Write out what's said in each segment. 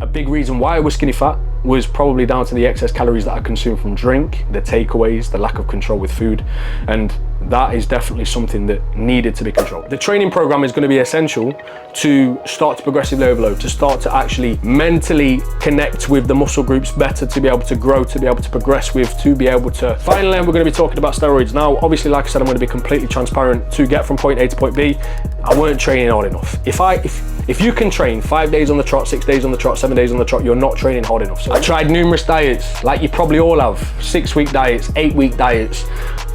A big reason why I was skinny fat was probably down to the excess calories that I consumed from drink, the takeaways, the lack of control with food, and that is definitely something that needed to be controlled. The training program is going to be essential to start to progressively overload, to start to actually mentally connect with the muscle groups better, to be able to grow, to be able to progress with, to be able to... Finally, we're going to be talking about steroids. Now, obviously, like I said, I'm going to be completely transparent. To get from point A to point B, I weren't training hard enough. If you can train 5 days on the trot, 6 days on the trot, 7 days on the trot, you're not training hard enough. So I tried numerous diets, like you probably all have, 6-week diets, 8-week diets,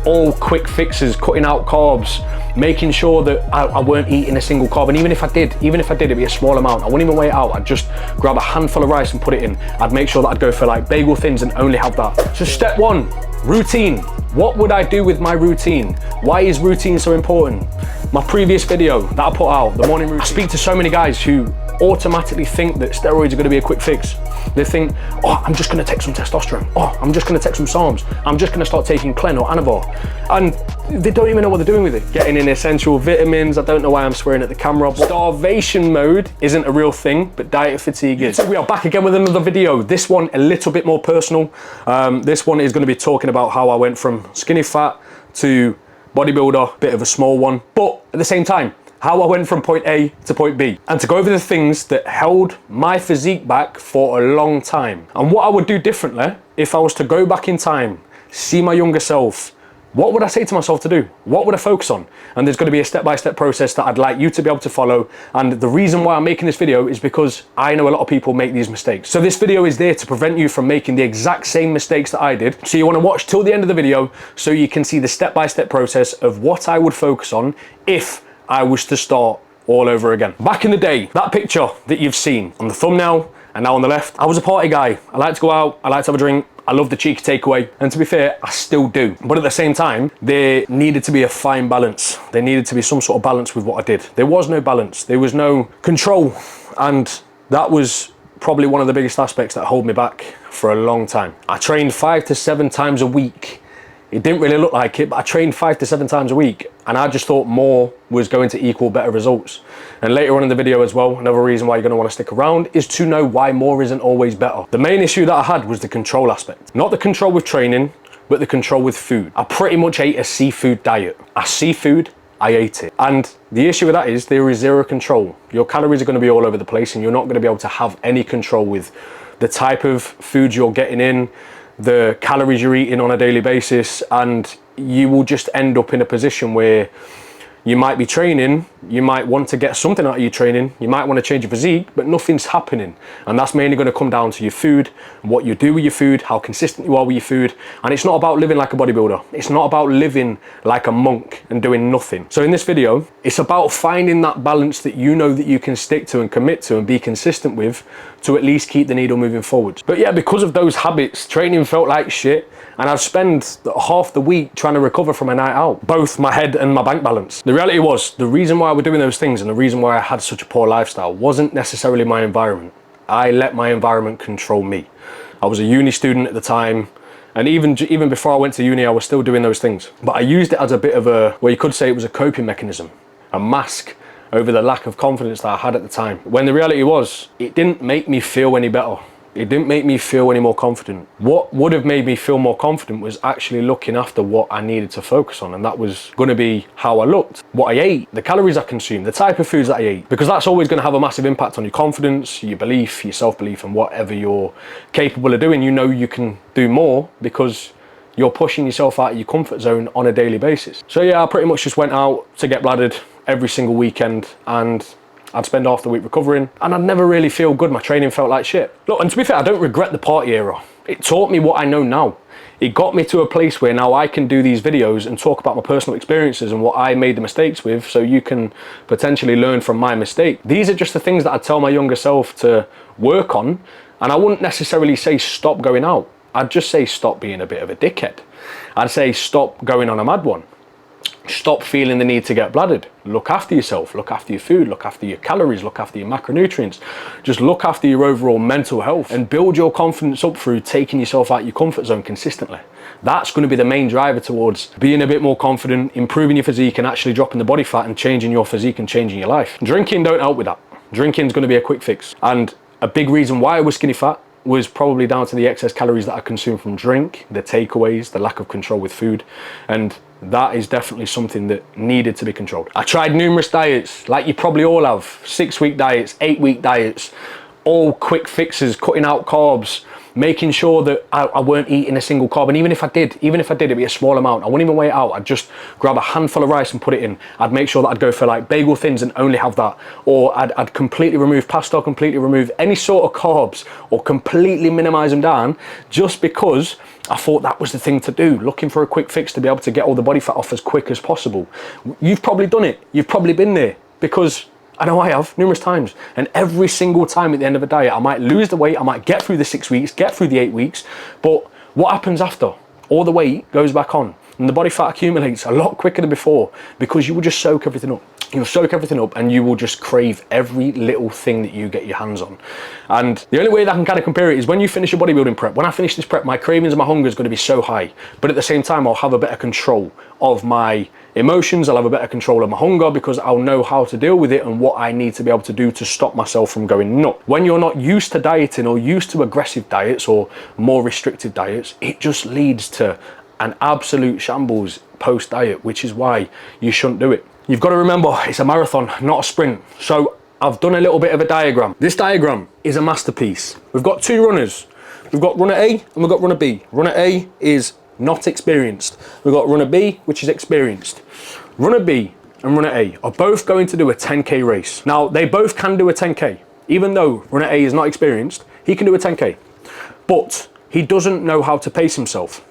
all quick fixes, cutting out carbs, making sure that I weren't eating a single carb. And even if I did, it'd be a small amount. I wouldn't even weigh it out. I'd just grab a handful of rice and put it in. I'd make sure that I'd go for like bagel thins and only have that. So step one, routine. What would I do with my routine? Why is routine so important? My previous video that I put out, the morning routine. I speak to so many guys who automatically think that steroids are going to be a quick fix. They think, oh, I'm just going to take some testosterone. Oh, I'm just going to take some SARMs. I'm just going to start taking Clen or Anavar. And they don't even know what they're doing with it. Getting in essential vitamins. I don't know why I'm swearing at the camera. But starvation mode isn't a real thing, but diet fatigue is. So we are back again with another video. This one a little bit more personal. This one is going to be talking about how I went from skinny fat to bodybuilder, bit of a small one, but at the same time, how I went from point A to point B, and to go over the things that held my physique back for a long time, and what I would do differently if I was to go back in time, see my younger self. What would I say to myself to do? What would I focus on? And there's going to be a step-by-step process that I'd like you to be able to follow. And the reason why I'm making this video is because I know a lot of people make these mistakes. So this video is there to prevent you from making the exact same mistakes that I did. So you want to watch till the end of the video so you can see the step-by-step process of what I would focus on if I was to start all over again. Back in the day, that picture that you've seen on the thumbnail and now on the left, I was a party guy. I like to go out, I like to have a drink. I love the cheeky takeaway, and to be fair, I still do. But at the same time, there needed to be a fine balance. There needed to be some sort of balance with what I did. There was no balance, there was no control, and that was probably one of the biggest aspects that held me back for a long time. I trained 5 to 7 times a week. It didn't really look like it, but I trained 5 to 7 times a week, and I just thought more was going to equal better results. And later on in the video as well, another reason why you're going to want to stick around is to know why more isn't always better. The main issue that I had was the control aspect. Not the control with training, but the control with food. I pretty much ate a seafood diet. I ate it. And the issue with that is there is zero control. Your calories are going to be all over the place, and you're not going to be able to have any control with the type of food you're getting in, the calories you're eating on a daily basis, and you will just end up in a position where you might be training, you might want to get something out of your training, you might want to change your physique, but nothing's happening. And that's mainly going to come down to your food, what you do with your food, how consistent you are with your food. And it's not about living like a bodybuilder. It's not about living like a monk and doing nothing. So in this video, it's about finding that balance that you know that you can stick to and commit to and be consistent with to at least keep the needle moving forward. But yeah, because of those habits, training felt like shit. And I'd spend half the week trying to recover from a night out, both my head and my bank balance. The reality was, the reason why I was doing those things and the reason why I had such a poor lifestyle wasn't necessarily my environment. I let my environment control me. I was a uni student at the time, and even before I went to uni, I was still doing those things. But I used it as a bit of a, well, you could say it was a coping mechanism, a mask over the lack of confidence that I had at the time. When the reality was, it didn't make me feel any better. It didn't make me feel any more confident. What would have made me feel more confident was actually looking after what I needed to focus on, and that was going to be how I looked, what I ate, the calories I consumed, the type of foods that I ate, because that's always going to have a massive impact on your confidence, your belief, your self-belief, and whatever you're capable of doing. You know you can do more because you're pushing yourself out of your comfort zone on a daily basis. So yeah, I pretty much just went out to get bladdered every single weekend, and I'd spend half the week recovering, and I'd never really feel good. My training felt like shit. Look, and to be fair, I don't regret the party era. It taught me what I know now. It got me to a place where now I can do these videos and talk about my personal experiences and what I made the mistakes with, so you can potentially learn from my mistake. These are just the things that I'd tell my younger self to work on, and I wouldn't necessarily say stop going out. I'd just say stop being a bit of a dickhead. I'd say stop going on a mad one. Stop feeling the need to get bladdered. Look after yourself, look after your food, look after your calories, look after your macronutrients. Just look after your overall mental health and build your confidence up through taking yourself out of your comfort zone consistently. That's going to be the main driver towards being a bit more confident, improving your physique and actually dropping the body fat and changing your physique and changing your life. Drinking don't help with that. Drinking's going to be a quick fix. And A big reason why I was skinny fat was probably down to the excess calories that I consumed from drink, the takeaways, the lack of control with food, and that is definitely something that needed to be controlled. I tried numerous diets, like you probably all have, 6-week diets, 8-week diets, all quick fixes, cutting out carbs, making sure that I weren't eating a single carb. And even if I did, it'd be a small amount. I wouldn't even weigh it out. I'd just grab a handful of rice and put it in. I'd make sure that I'd go for like bagel thins and only have that. Or I'd completely remove pasta, completely remove any sort of carbs, or completely minimize them down, just because I thought that was the thing to do, looking for a quick fix to be able to get all the body fat off as quick as possible. You've probably done it. You've probably been there, because I know I have numerous times, and every single time at the end of a diet, I might lose the weight, I might get through the 6 weeks, get through the 8 weeks, but what happens after? All the weight goes back on, and the body fat accumulates a lot quicker than before, because you will just soak everything up. You'll soak everything up and you will just crave every little thing that you get your hands on. And the only way that I can kind of compare it is when you finish a bodybuilding prep. When I finish this prep, my cravings and my hunger is going to be so high, but at the same time, I'll have a better control of my emotions. I'll have a better control of my hunger, because I'll know how to deal with it and what I need to be able to do to stop myself from going nuts. When you're not used to dieting or used to aggressive diets or more restrictive diets, it just leads to an absolute shambles post-diet, which is why you shouldn't do it. You've got to remember, it's a marathon, not a sprint. So I've done a little bit of a diagram. This diagram is a masterpiece. We've got two runners. We've got runner A and we've got runner B. Runner A is not experienced. We've got runner B, which is experienced. Runner B and runner A are both going to do a 10K race. Now, they both can do a 10K. Even though runner A is not experienced, he can do a 10K. But he doesn't know how to pace himself.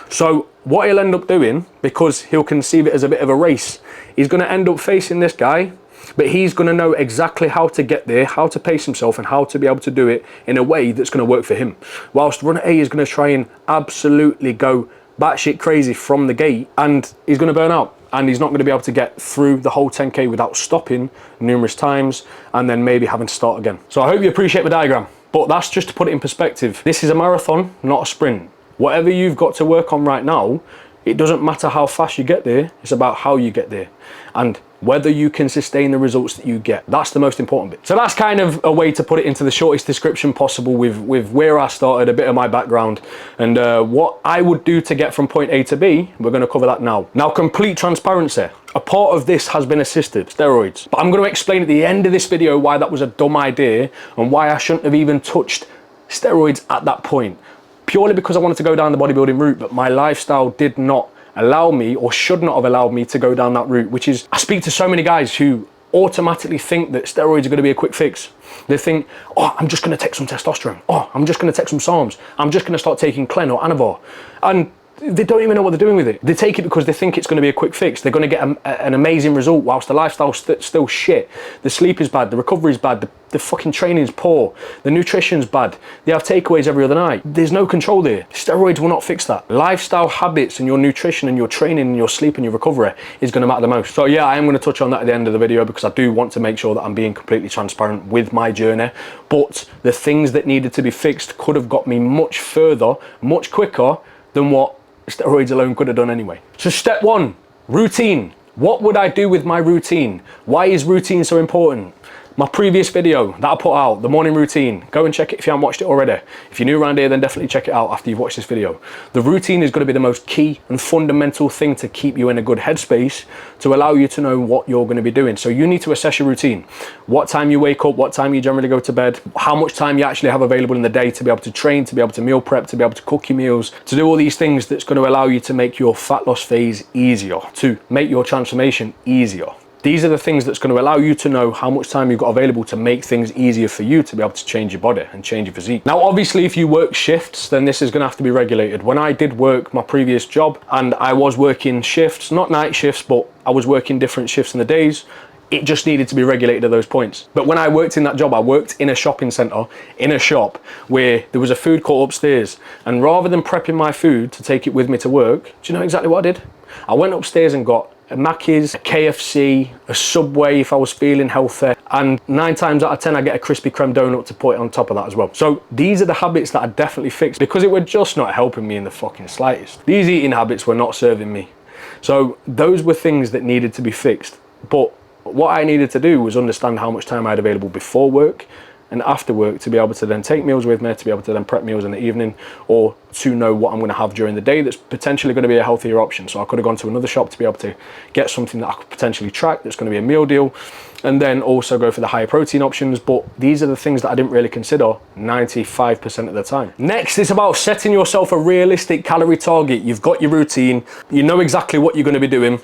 So what he'll end up doing, because he'll conceive it as a bit of a race, he's going to end up facing this guy, but he's going to know exactly how to get there, how to pace himself, and how to be able to do it in a way that's going to work for him. Whilst runner A is going to try and absolutely go batshit crazy from the gate, and he's going to burn out, and he's not going to be able to get through the whole 10K without stopping numerous times and then maybe having to start again. So I hope you appreciate the diagram, but that's just to put it in perspective. This is a marathon, not a sprint. Whatever you've got to work on right now, it doesn't matter how fast you get there, it's about how you get there and whether you can sustain the results that you get. That's the most important bit. So that's kind of a way to put it into the shortest description possible with where I started, a bit of my background, and what I would do to get from point A to B. We're going to cover that now. Now, complete transparency. A part of this has been assisted, steroids. But I'm going to explain at the end of this video why that was a dumb idea and why I shouldn't have even touched steroids at that point. Purely because I wanted to go down the bodybuilding route, but my lifestyle did not allow me, or should not have allowed me, to go down that route, which is, I speak to so many guys who automatically think that steroids are going to be a quick fix. They think, oh, I'm just going to take some testosterone. Oh, I'm just going to take some SARMs. I'm just going to start taking Clen or Anavar. And they don't even know what they're doing with it. They take it because they think it's going to be a quick fix. They're going to get an amazing result whilst the lifestyle's still shit. The sleep is bad, the recovery is bad, the fucking training's poor, the nutrition's bad. They have takeaways every other night. There's no control there. Steroids will not fix that. Lifestyle habits and your nutrition and your training and your sleep and your recovery is going to matter the most. So yeah, I am going to touch on that at the end of the video, because I do want to make sure that I'm being completely transparent with my journey. But the things that needed to be fixed could have got me much further, much quicker than what steroids alone could have done anyway. So step one, routine. What would I do with my routine? Why is routine so important? My previous video that I put out, the morning routine, go and check it if you haven't watched it already. If you're new around here, then definitely check it out after you've watched this video. The routine is going to be the most key and fundamental thing to keep you in a good headspace, to allow you to know what you're going to be doing. So you need to assess your routine. What time you wake up, what time you generally go to bed, how much time you actually have available in the day to be able to train, to be able to meal prep, to be able to cook your meals, to do all these things that's going to allow you to make your fat loss phase easier, to make your transformation easier. These are the things that's going to allow you to know how much time you've got available to make things easier for you to be able to change your body and change your physique. Now, obviously, if you work shifts, then this is going to have to be regulated. When I did work my previous job, and I was working shifts, not night shifts, but I was working different shifts in the days, it just needed to be regulated at those points. But when I worked in that job, I worked in a shopping centre, in a shop where there was a food court upstairs. And rather than prepping my food to take it with me to work, do you know exactly what I did? I went upstairs and got a Mackey's, a KFC, a Subway if I was feeling healthy, and 9 times out of 10 I get a crispy creme donut to put on top of that as well. So these are the habits that I definitely fixed, because it were just not helping me in the fucking slightest. These eating habits were not serving me. So those were things that needed to be fixed. But what I needed to do was understand how much time I had available before work, and after work to be able to then take meals with me, to be able to then prep meals in the evening, or to know what I'm going to have during the day that's potentially going to be a healthier option. So I could have gone to another shop to be able to get something that I could potentially track that's going to be a meal deal, and then also go for the higher protein options. But these are the things that I didn't really consider 95% of the time. Next, it's about setting yourself a realistic calorie target. You've got your routine, you know exactly what you're going to be doing.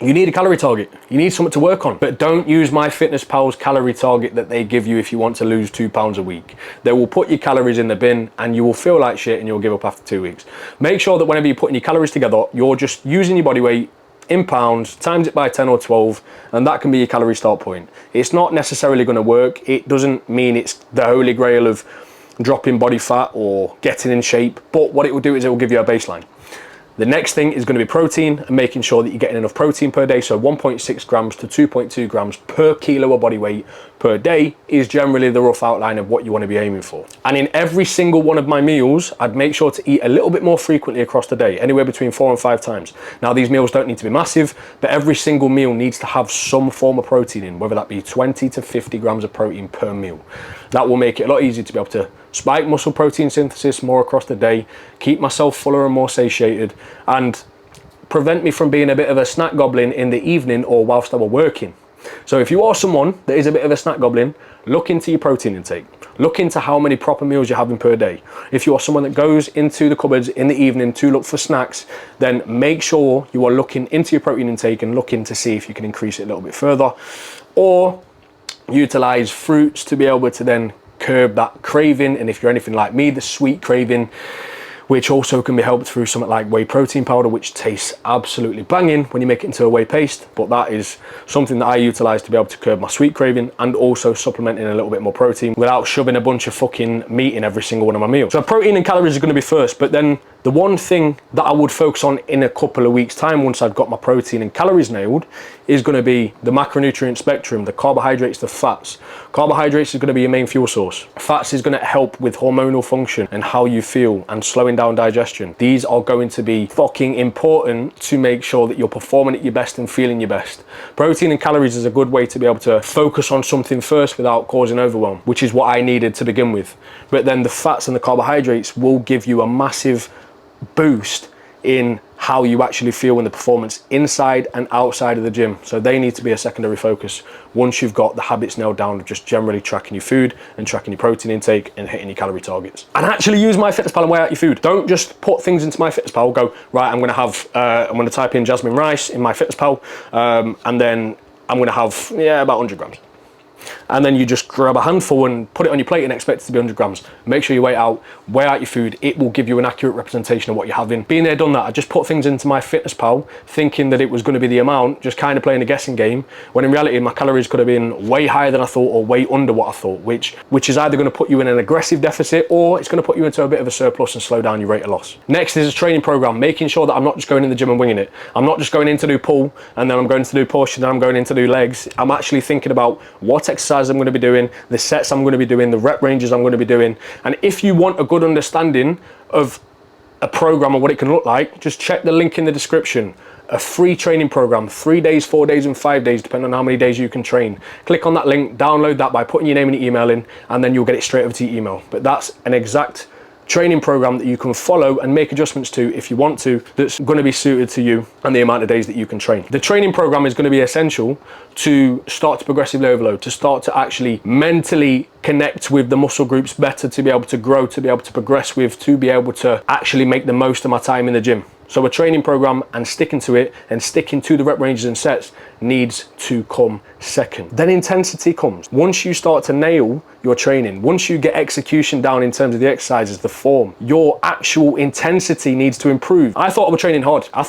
You need a calorie target. You need something to work on. But don't use MyFitnessPal's calorie target that they give you if you want to lose 2 pounds a week. They will put your calories in the bin and you will feel like shit and you'll give up after 2 weeks. Make sure that whenever you're putting your calories together, you're just using your body weight in pounds, times it by 10 or 12, and that can be your calorie start point. It's not necessarily going to work. It doesn't mean it's the holy grail of dropping body fat or getting in shape, but what it will do is it will give you a baseline. The next thing is going to be protein, and making sure that you're getting enough protein per day. So 1.6 grams to 2.2 grams per kilo of body weight per day is generally the rough outline of what you want to be aiming for. And in every single one of my meals, I'd make sure to eat a little bit more frequently across the day, anywhere between 4 and 5 times. Now, these meals don't need to be massive, but every single meal needs to have some form of protein in, whether that be 20 to 50 grams of protein per meal. That will make it a lot easier to be able to spike muscle protein synthesis more across the day, keep myself fuller and more satiated, and prevent me from being a bit of a snack goblin in the evening or whilst I were working. So if you are someone that is a bit of a snack goblin, look into your protein intake. Look into how many proper meals you're having per day. If you are someone that goes into the cupboards in the evening to look for snacks, then make sure you are looking into your protein intake and looking to see if you can increase it a little bit further, or utilize fruits to be able to then curb that craving. And if you're anything like me, the sweet craving, which also can be helped through something like whey protein powder, which tastes absolutely banging when you make it into a whey paste. But that is something that I utilize to be able to curb my sweet craving, and also supplementing a little bit more protein without shoving a bunch of fucking meat in every single one of my meals. So protein and calories are going to be first, but then the one thing that I would focus on in a couple of weeks' time, once I've got my protein and calories nailed, is going to be the macronutrient spectrum, the carbohydrates, the fats. Carbohydrates is going to be your main fuel source. Fats is going to help with hormonal function and how you feel and slowing down digestion. These are going to be fucking important to make sure that you're performing at your best and feeling your best. Protein and calories is a good way to be able to focus on something first without causing overwhelm, which is what I needed to begin with. But then the fats and the carbohydrates will give you a massive boost in how you actually feel in the performance inside and outside of the gym. So they need to be a secondary focus once you've got the habits nailed down of just generally tracking your food and tracking your protein intake and hitting your calorie targets. And actually use MyFitnessPal and weigh out your food. Don't just put things into MyFitnessPal, go, right, I'm gonna type in jasmine rice in MyFitnessPal, and then I'm gonna have, about 100 grams. And then you just grab a handful and put it on your plate and expect it to be 100 grams. Make sure you weigh out your food. It will give you an accurate representation of what you're having. Being there, done that, I just put things into MyFitnessPal thinking that it was going to be the amount, just kind of playing a guessing game, when in reality my calories could have been way higher than I thought or way under what I thought, which is either going to put you in an aggressive deficit or it's going to put you into a bit of a surplus and slow down your rate of loss. Next is a training program, making sure that I'm not just going in the gym and winging it. I'm not just going in to do pull and then I'm going to do push and then I'm going in to do legs. I'm actually thinking about what exercise I'm going to be doing, the sets I'm going to be doing, the rep ranges I'm going to be doing. And if you want a good understanding of a program and what it can look like, just check the link in the description. A free training program, 3 days, 4 days and 5 days, depending on how many days you can train. Click on that link, download that by putting your name and your email in, and then you'll get it straight over to your email. But that's an exact training program that you can follow and make adjustments to if you want to, that's going to be suited to you and the amount of days that you can train. The training program is going to be essential to start to progressively overload, to start to actually mentally connect with the muscle groups better, to be able to grow, to be able to progress with, to be able to actually make the most of my time in the gym. So a training program and sticking to it and sticking to the rep ranges and sets needs to come second. Then intensity comes. Once you start to nail your training, once you get execution down in terms of the exercises, the form, your actual intensity needs to improve. I thought I was training hard. I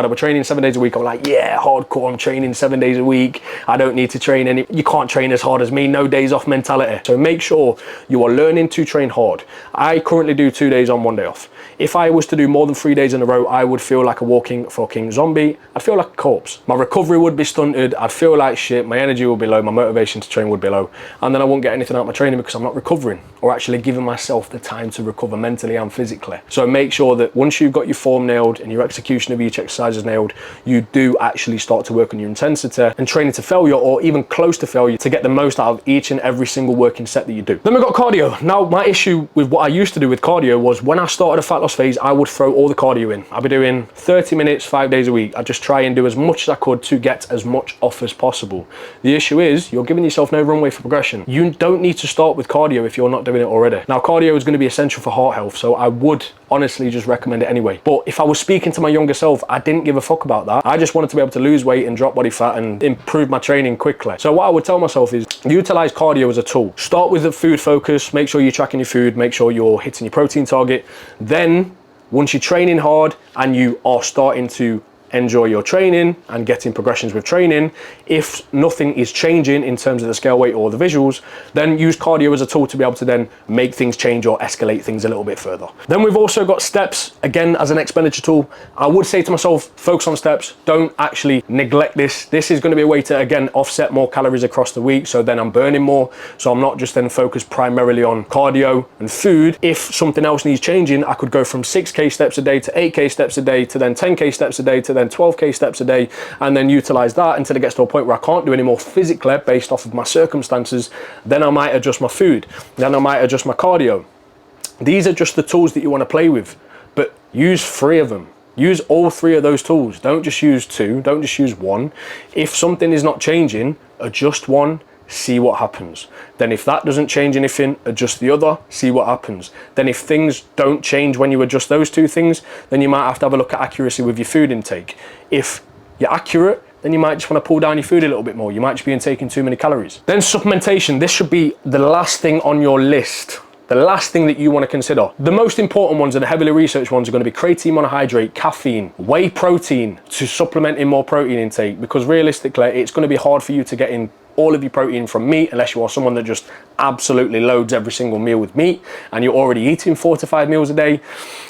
was training 7 days a week. I'm like, yeah, hardcore. I'm training 7 days a week. I don't need to train any. You can't train as hard as me. No days off mentality. So make sure you are learning to train hard. I currently do 2 days on, 1 day off. If I was to do more than 3 days in a row, I would feel like a walking fucking zombie. I'd feel like a corpse. My recovery would would be stunted, I'd feel like shit, my energy would be low, my motivation to train would be low, and then I wouldn't get anything out of my training because I'm not recovering or actually giving myself the time to recover mentally and physically. So make sure that once you've got your form nailed and your execution of each exercise is nailed, you do actually start to work on your intensity and training to failure, or even close to failure, to get the most out of each and every single working set that you do. Then we've got cardio. Now, my issue with what I used to do with cardio was when I started a fat loss phase, I would throw all the cardio in. I'd be doing 30 minutes, 5 days a week. I'd just try and do as much as I could to get as much off as possible. The issue is you're giving yourself no runway for progression. You don't need to start with cardio if you're not doing it already. Now, cardio is going to be essential for heart health, so I would honestly just recommend it anyway. But if I was speaking to my younger self, I didn't give a fuck about that. I just wanted to be able to lose weight and drop body fat and improve my training quickly. So what I would tell myself is utilize cardio as a tool. Start with the food focus, make sure you're tracking your food, make sure you're hitting your protein target. Then once you're training hard and you are starting to enjoy your training and getting progressions with training, if nothing is changing in terms of the scale weight or the visuals, then use cardio as a tool to be able to then make things change or escalate things a little bit further. Then we've also got steps, again, as an expenditure tool. I would say to myself, focus on steps, don't actually neglect this. This is going to be a way to, again, offset more calories across the week, so then I'm burning more, so I'm not just then focused primarily on cardio and food. If something else needs changing, I could go from 6K steps a day to 8K steps a day to then 10K steps a day to then 12K steps a day, and then utilize that until it gets to a point where I can't do any more physically based off of my circumstances. Then I might adjust my food, then I might adjust my cardio. These are just the tools that you want to play with, but use 3 of them. Use all 3 of those tools. Don't just use 2, don't just use 1. If something is not changing, adjust one, see what happens. Then if that doesn't change anything, adjust the other, see what happens. Then if things don't change when you adjust those 2 things, then you might have to have a look at accuracy with your food intake. If you're accurate, then you might just want to pull down your food a little bit more. You might just be intaking too many calories. Then supplementation. This should be the last thing on your list. The last thing that you want to consider. The most important ones and the heavily researched ones are going to be creatine monohydrate, caffeine, whey protein to supplement in more protein intake, because realistically, it's going to be hard for you to get in all of your protein from meat unless you are someone that just absolutely loads every single meal with meat and you're already eating 4 to 5 meals a day.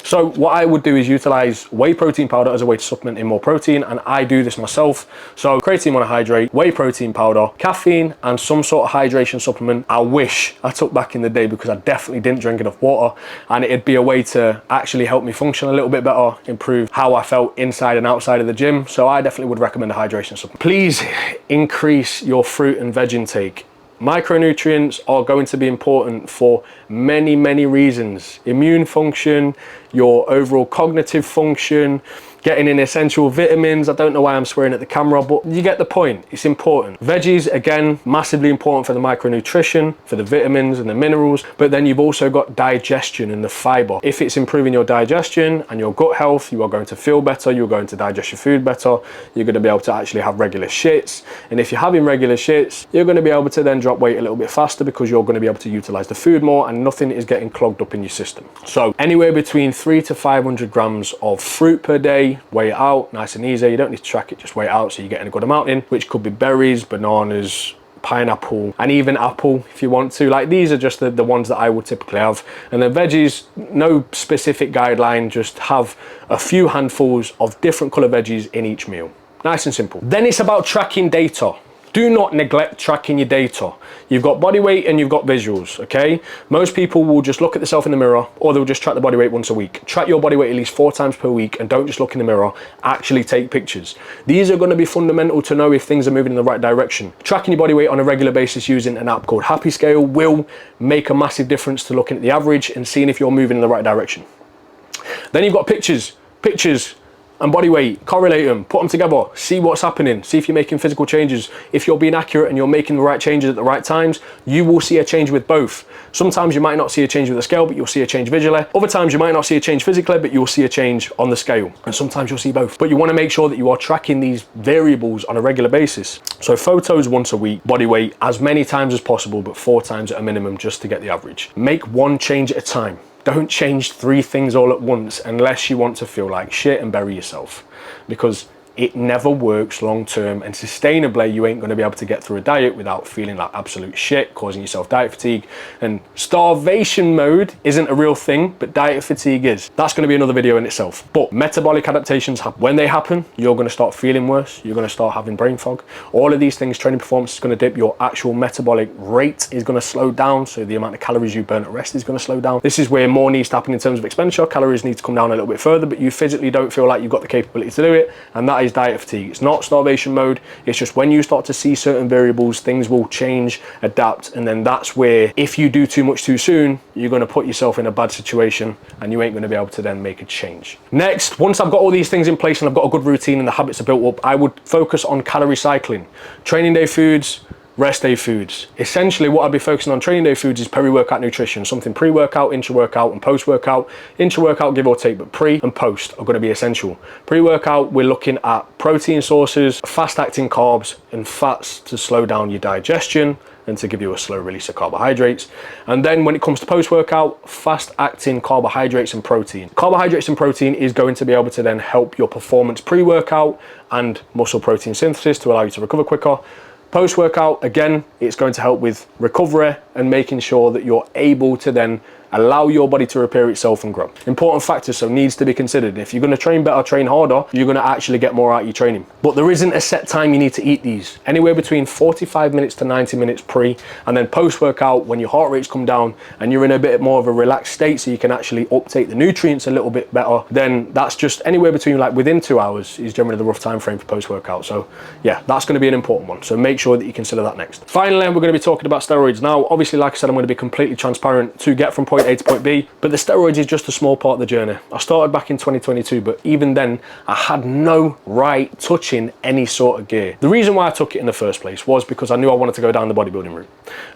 So what I would do is utilize whey protein powder as a way to supplement in more protein, and I do this myself. So creatine monohydrate, whey protein powder, caffeine, and some sort of hydration supplement. I wish I took back in the day, because I definitely didn't drink enough water, and it'd be a way to actually help me function a little bit better, improve how I felt inside and outside of the gym. So I definitely would recommend a hydration supplement. Please increase your fruit and veg intake. Micronutrients are going to be important for many, many reasons. Immune function, your overall cognitive function, getting in essential vitamins. I don't know why I'm swearing at the camera, but you get the point. It's important. Veggies, again, massively important for the micronutrition, for the vitamins and the minerals, but then you've also got digestion and the fiber. If it's improving your digestion and your gut health, you are going to feel better, you're going to digest your food better, you're going to be able to actually have regular shits. And if you're having regular shits, you're going to be able to then drop weight a little bit faster, because you're going to be able to utilize the food more and nothing is getting clogged up in your system. So anywhere between 300 to 500 grams of fruit per day. Weigh it out, nice and easy. You don't need to track it, just weigh it out so you're getting a good amount in, which could be berries, bananas, pineapple, and even apple if you want to. Like, these are just the ones that I would typically have. And then veggies, no specific guideline, just have a few handfuls of different color veggies in each meal. Nice and simple. Then it's about tracking data. Do not neglect tracking your data. You've got body weight and you've got visuals, okay? Most people will just look at themselves in the mirror, or they'll just track the body weight once a week. Track your body weight at least 4 times per week, and don't just look in the mirror, actually take pictures. These are gonna be fundamental to know if things are moving in the right direction. Tracking your body weight on a regular basis using an app called Happy Scale will make a massive difference to looking at the average and seeing if you're moving in the right direction. Then you've got pictures and body weight, correlate them, put them together, see what's happening, see if you're making physical changes. If you're being accurate and you're making the right changes at the right times, you will see a change with both. Sometimes you might not see a change with the scale, but you'll see a change visually. Other times you might not see a change physically, but you'll see a change on the scale. And sometimes you'll see both. But you want to make sure that you are tracking these variables on a regular basis. So photos once a week, body weight as many times as possible, but 4 times at a minimum just to get the average. Make one change at a time. Don't change 3 things all at once unless you want to feel like shit and bury yourself, because it never works long term, and sustainably you ain't going to be able to get through a diet without feeling like absolute shit, causing yourself diet fatigue. And starvation mode isn't a real thing, but diet fatigue is. That's going to be another video in itself. But metabolic adaptations happen. When they happen, you're going to start feeling worse, you're going to start having brain fog. All of these things, training performance is going to dip, your actual metabolic rate is going to slow down, so the amount of calories you burn at rest is going to slow down. This is where more needs to happen in terms of expenditure. Calories need to come down a little bit further, but you physically don't feel like you've got the capability to do it, and that is diet fatigue. It's not starvation mode. It's just when you start to see certain variables, things will change, adapt, and then that's where, if you do too much too soon, you're going to put yourself in a bad situation and you ain't going to be able to then make a change. Next, once I've got all these things in place and I've got a good routine and the habits are built up, I would focus on calorie cycling. Training day foods, rest day foods. Essentially what I'd be focusing on training day foods is peri-workout nutrition, something pre-workout, intra-workout and post-workout. Intra-workout give or take, but pre and post are going to be essential. Pre-workout, we're looking at protein sources, fast-acting carbs and fats to slow down your digestion and to give you a slow release of carbohydrates. And then when it comes to post-workout, fast-acting carbohydrates and protein. Carbohydrates and protein is going to be able to then help your performance pre-workout and muscle protein synthesis to allow you to recover quicker. Post-workout, again, it's going to help with recovery and making sure that you're able to then allow your body to repair itself and grow. Important factors, so needs to be considered. If you're going to train better, train harder, you're going to actually get more out of your training. But there isn't a set time you need to eat these. Anywhere between 45 minutes to 90 minutes pre, and then post-workout, when your heart rates come down and you're in a bit more of a relaxed state so you can actually uptake the nutrients a little bit better, then that's just anywhere between, like, within 2 hours is generally the rough time frame for post-workout. So yeah, that's going to be an important one. So make sure that you consider that next. Finally, we're going to be talking about steroids. Now, obviously, like I said, I'm going to be completely transparent to get from point A to point B, but the steroids is just a small part of the journey. I started back in 2022, but even then I had no right touching any sort of gear. The reason why I took it in the first place was because I knew I wanted to go down the bodybuilding route.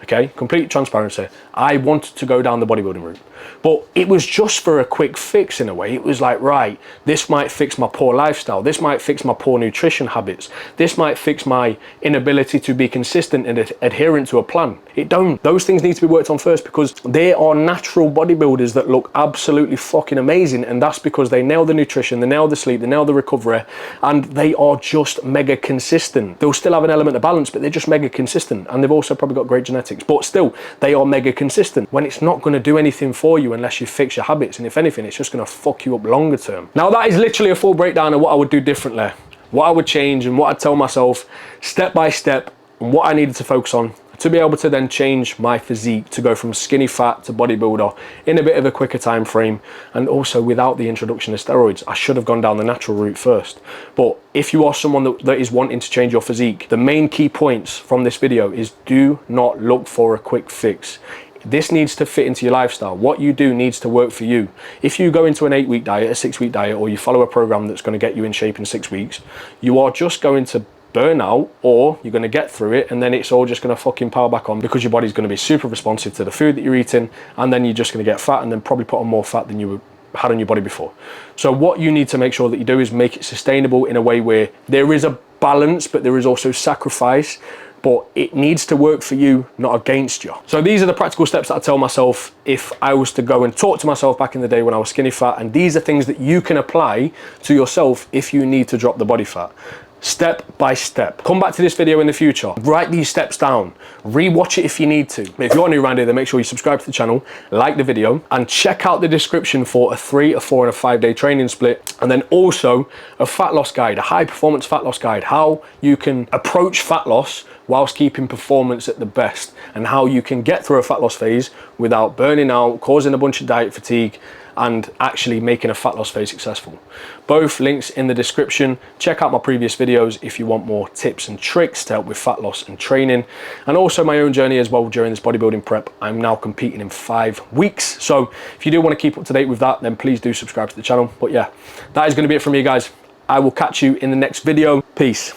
Okay, complete transparency. I wanted to go down the bodybuilding route, but it was just for a quick fix in a way. It was like, right, this might fix my poor lifestyle. This might fix my poor nutrition habits. This might fix my inability to be consistent and adherent to a plan. It don't. Those things need to be worked on first, because they are natural bodybuilders that look absolutely fucking amazing, and that's because they nail the nutrition, they nail the sleep, they nail the recovery, and they are just mega consistent. They'll still have an element of balance, but they're just mega consistent, and they've also probably got great genetics, but still they are mega consistent. When it's not going to do anything for you unless you fix your habits, and if anything, it's just going to fuck you up longer term. Now, that is literally a full breakdown of what I would do differently, what I would change, and what I'd tell myself step by step, and what I needed to focus on to be able to then change my physique to go from skinny fat to bodybuilder in a bit of a quicker time frame, and also without the introduction of steroids. I should have gone down the natural route first. But if you are someone that is wanting to change your physique, the main key points from this video is do not look for a quick fix. This needs to fit into your lifestyle. What you do needs to work for you. If you go into an 8-week diet, a 6-week diet, or you follow a program that's going to get you in shape in 6 weeks, you are just going to burn out, or you're going to get through it and then it's all just going to fucking power back on, because your body's going to be super responsive to the food that you're eating, and then you're just going to get fat and then probably put on more fat than you had on your body before. So what you need to make sure that you do is make it sustainable in a way where there is a balance, but there is also sacrifice, but it needs to work for you, not against you. So these are the practical steps that I tell myself if I was to go and talk to myself back in the day when I was skinny fat, and these are things that you can apply to yourself if you need to drop the body fat. Step by step. Come back to this video in the future, write these steps down, rewatch it if you need to. If you're new around here, then make sure you subscribe to the channel, like the video, and check out the description for a 3, a 4, and a 5 day training split, and then also a fat loss guide, a high performance fat loss guide, how you can approach fat loss whilst keeping performance at the best, and how you can get through a fat loss phase without burning out, causing a bunch of diet fatigue, and actually making a fat loss phase successful. Both links in the description. Check out my previous videos if you want more tips and tricks to help with fat loss and training, and also my own journey as well during this bodybuilding prep. I'm now competing in 5 weeks, so if you do want to keep up to date with that, then please do subscribe to the channel. But yeah, that is going to be it from me, guys. I will catch you in the next video. Peace.